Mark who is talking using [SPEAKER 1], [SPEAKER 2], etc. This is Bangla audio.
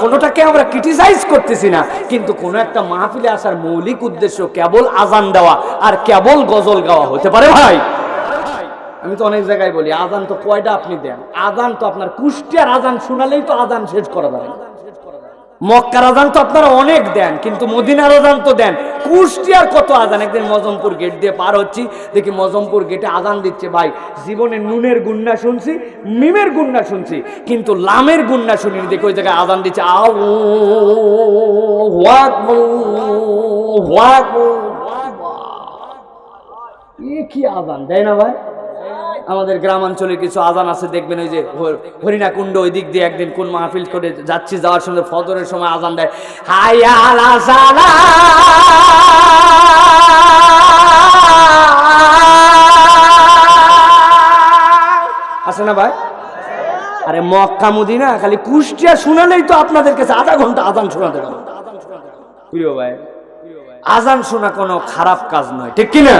[SPEAKER 1] কোনোটাকে আমরা ক্রিটিসাইজ করতেছি না, কিন্তু কোনো একটা মাহফিলে আসার মৌলিক উদ্দেশ্য কেবল আজান দেওয়া আর কেবল গজল গাওয়া হতে পারে ভাই? আমি তো অনেক জায়গায় বলি, আজান তো কয়টা আপনি দেন? আজান তো আপনার কুষ্টিয়ার আজান শোনালেই তো আজান শেষ করা যাবে। মক্কার আজান তো আপনারা অনেক দেন, কিন্তু মদিনার আজান তো দেন। কুষ্টিয়ার কত আজান! একদিন মজমপুর গেট দিয়ে পার হচ্ছি, দেখি মজমপুর গেটে আজান দিচ্ছে। ভাই, জীবনে নুনের গুন্না শুনছি, মিমের গুন্না শুনছি, কিন্তু লামের গুন্না শুনিনি। দেখি ওই জায়গায় আজান দিচ্ছে, কি আজান দেয় না ভাই? আমাদের গ্রামাঞ্চলে কিছু আজান আছে, দেখবেন ওই যে হরিণা কুণ্ড ওই দিক দিয়ে একদিন কোন মাহফিল করে যাচ্ছি, যাওয়ার সময় ফজরের সময় আজান দেয়, হাইয়া আলা সালাহ, আছে না ভাই? আরে মক্কা মদিনা খালি কুষ্টিয়া শোনালেই তো আপনাদের কাছে আধা ঘন্টা আজান শোনাতে পারো। প্রিয় ভাই, আজান শোনা কোনো খারাপ কাজ নয়, ঠিক কিনা?